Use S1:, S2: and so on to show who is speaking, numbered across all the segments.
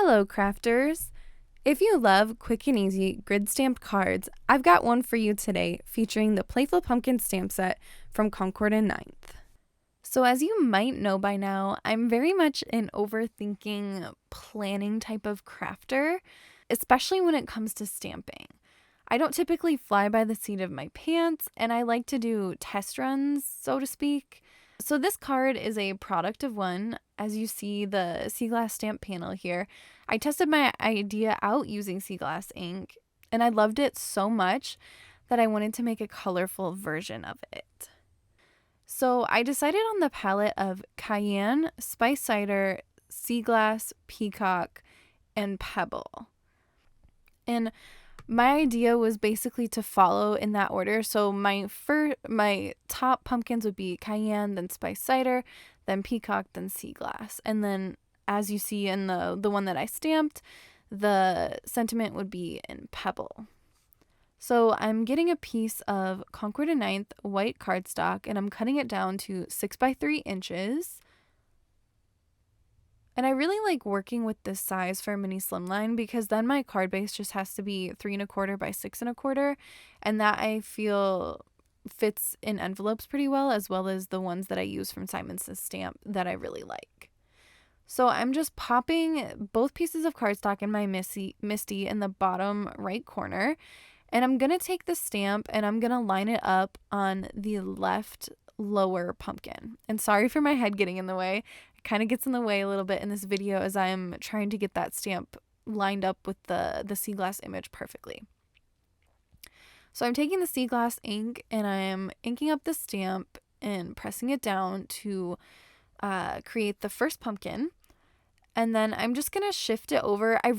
S1: Hello, crafters! If you love quick and easy grid stamped cards, I've got one for you today featuring the Playful Pumpkin stamp set from Concord and Ninth. So as you might know by now, I'm very much an overthinking, planning type of crafter, especially when it comes to stamping. I don't typically fly by the seat of my pants, and I like to do test runs, so to speak. So this card is a product of one. As you see the sea glass stamp panel here, I tested my idea out using sea glass ink, and I loved it so much that I wanted to make a colorful version of it. So I decided on the palette of cayenne, spice cider, sea glass, peacock, and pebble. And my idea was basically to follow in that order. So my top pumpkins would be cayenne, then spice cider, then peacock, then sea glass. And then as you see in the one that I stamped, the sentiment would be in pebble. So I'm getting a piece of Concord and Ninth white cardstock, and I'm cutting it down to 6 by 3 inches. And I really like working with this size for a mini slimline because then my card base just has to be 3 1/4 by 6 1/4, and that I feel fits in envelopes pretty well as the ones that I use from Simon Says Stamp that I really like. So I'm just popping both pieces of cardstock in my Misty in the bottom right corner, and I'm going to take the stamp and I'm going to line it up on the left lower pumpkin. And sorry for my head getting in the way. It kind of gets in the way a little bit in this video as I'm trying to get that stamp lined up with the sea glass image perfectly. So I'm taking the sea glass ink and I'm inking up the stamp and pressing it down to create the first pumpkin. And then I'm just going to shift it over. I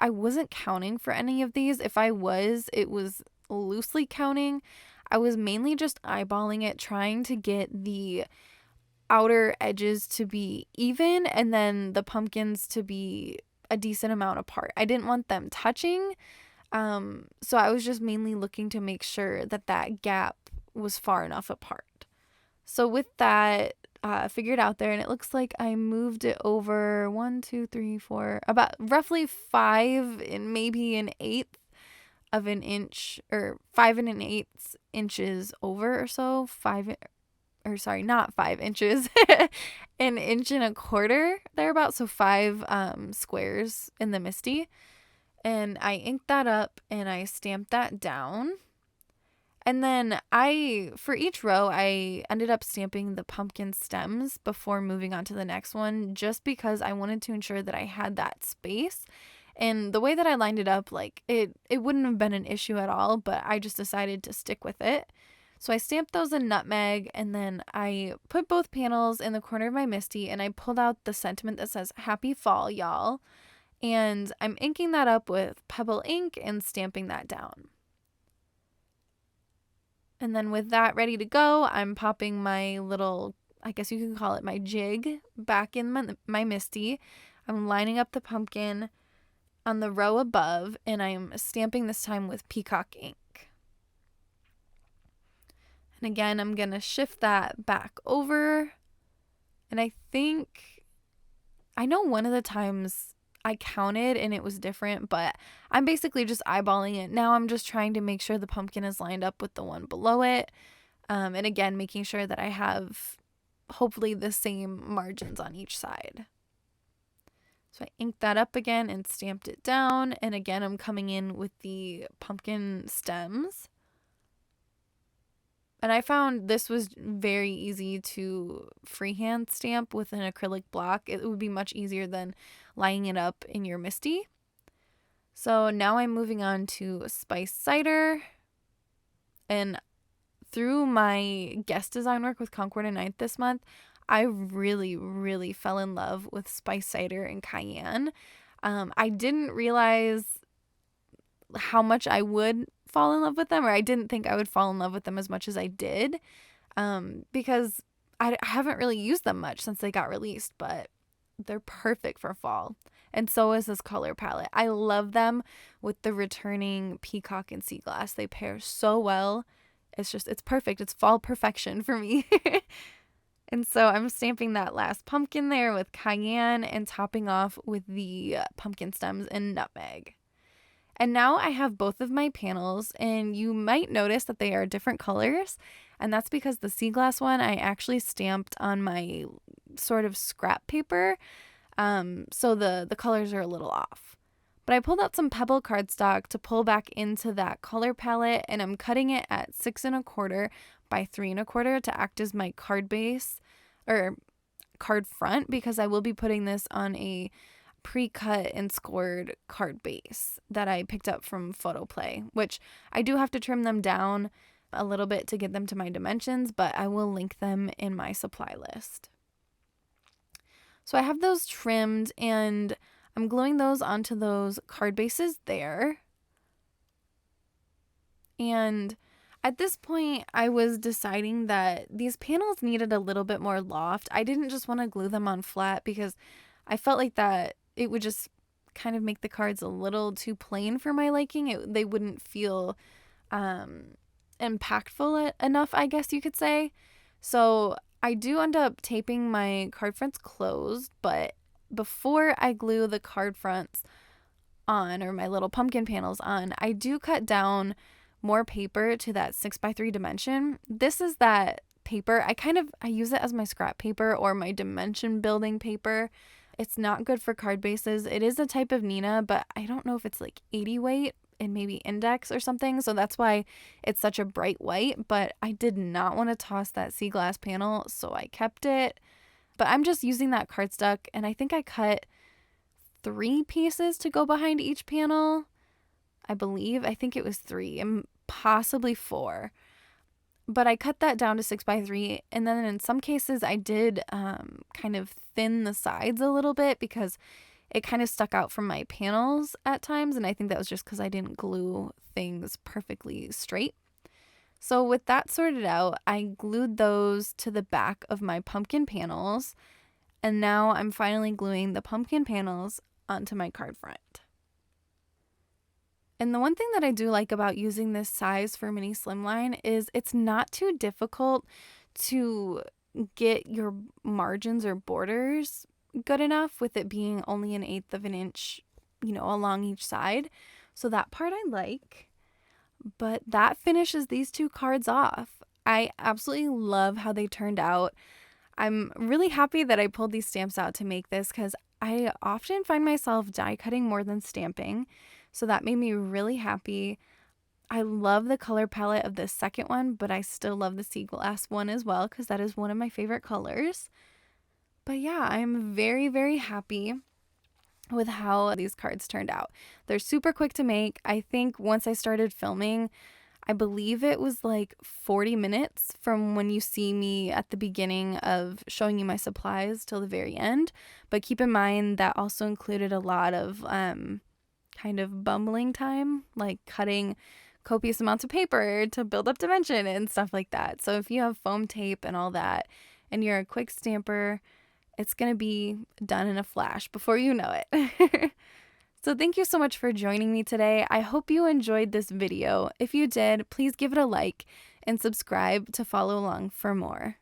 S1: wasn't counting for any of these. If I was, it was loosely counting. I was mainly just eyeballing it, trying to get the outer edges to be even and then the pumpkins to be a decent amount apart. I didn't want them touching. So I was just mainly looking to make sure that that gap was far enough apart. So with that, figured out there, and it looks like I moved it over 1, 2, 3, 4, about roughly 5 and maybe an eighth of an inch, or 5 1/8 inches over or so. Not 5 inches, 1 1/4 inches thereabout. So 5 squares in the Misty, and I inked that up and I stamped that down. And then for each row, I ended up stamping the pumpkin stems before moving on to the next one, just because I wanted to ensure that I had that space. And the way that I lined it up, like it wouldn't have been an issue at all, but I just decided to stick with it. So I stamped those in nutmeg, and then I put both panels in the corner of my Misty, and I pulled out the sentiment that says "Happy Fall, y'all." And I'm inking that up with Pebble ink and stamping that down. And then with that ready to go, I'm popping my little, I guess you can call it my jig, back in my Misty. I'm lining up the pumpkin on the row above, and I'm stamping this time with peacock ink. And again, I'm going to shift that back over. And I know one of the times I counted and it was different, but I'm basically just eyeballing it. Now I'm just trying to make sure the pumpkin is lined up with the one below it. And again, making sure that I have hopefully the same margins on each side. So I inked that up again and stamped it down. And again, I'm coming in with the pumpkin stems. And I found this was very easy to freehand stamp with an acrylic block. It would be much easier than lining it up in your Misty. So now I'm moving on to spice cider. And through my guest design work with Concord and Ninth this month, I really, really fell in love with spice cider and cayenne. I didn't realize how much I would fall in love with them, or I didn't think I would fall in love with them as much as I did, because I haven't really used them much since they got released, but they're perfect for fall. And so is this color palette. I love them with the returning peacock and sea glass. They pair so well. It's perfect. It's fall perfection for me. And so I'm stamping that last pumpkin there with cayenne and topping off with the pumpkin stems and nutmeg. And now I have both of my panels, and you might notice that they are different colors, and that's because the sea glass one I actually stamped on my sort of scrap paper, so the colors are a little off. But I pulled out some pebble cardstock to pull back into that color palette, and I'm cutting it at 6 1/4 by 3 1/4 to act as my card base or card front, because I will be putting this on a pre-cut and scored card base that I picked up from Photo Play, which I do have to trim them down a little bit to get them to my dimensions, but I will link them in my supply list. So I have those trimmed, and I'm gluing those onto those card bases there. And at this point, I was deciding that these panels needed a little bit more loft. I didn't just want to glue them on flat because I felt like that it would just kind of make the cards a little too plain for my liking. They wouldn't feel impactful enough, I guess you could say. So I do end up taping my card fronts closed, but before I glue the card fronts on, or my little pumpkin panels on, I do cut down more paper to that 6x3 dimension. This is that paper. I use it as my scrap paper or my dimension building paper. It's not good for card bases. It is a type of Nina, but I don't know if it's like 80 weight and maybe index or something. So that's why it's such a bright white, but I did not want to toss that sea glass panel, so I kept it. But I'm just using that cardstock, and I think I cut 3 pieces to go behind each panel. I think it was 3 and possibly 4. But I cut that down to 6x3, and then in some cases I did kind of thin the sides a little bit because it kind of stuck out from my panels at times, and I think that was just because I didn't glue things perfectly straight. So with that sorted out, I glued those to the back of my pumpkin panels, and now I'm finally gluing the pumpkin panels onto my card front. And the one thing that I do like about using this size for mini slimline is it's not too difficult to get your margins or borders good enough with it being only 1/8 of an inch, along each side. So that part I like. But that finishes these 2 cards off. I absolutely love how they turned out. I'm really happy that I pulled these stamps out to make this because I often find myself die cutting more than stamping. So that made me really happy. I love the color palette of this second one, but I still love the sea glass one as well because that is one of my favorite colors. But yeah, I'm very, very happy with how these cards turned out. They're super quick to make. I think once I started filming, I believe it was like 40 minutes from when you see me at the beginning of showing you my supplies till the very end. But keep in mind that also included a lot of kind of bumbling time, like cutting copious amounts of paper to build up dimension and stuff like that. So if you have foam tape and all that, and you're a quick stamper, it's going to be done in a flash before you know it. So thank you so much for joining me today. I hope you enjoyed this video. If you did, please give it a like and subscribe to follow along for more.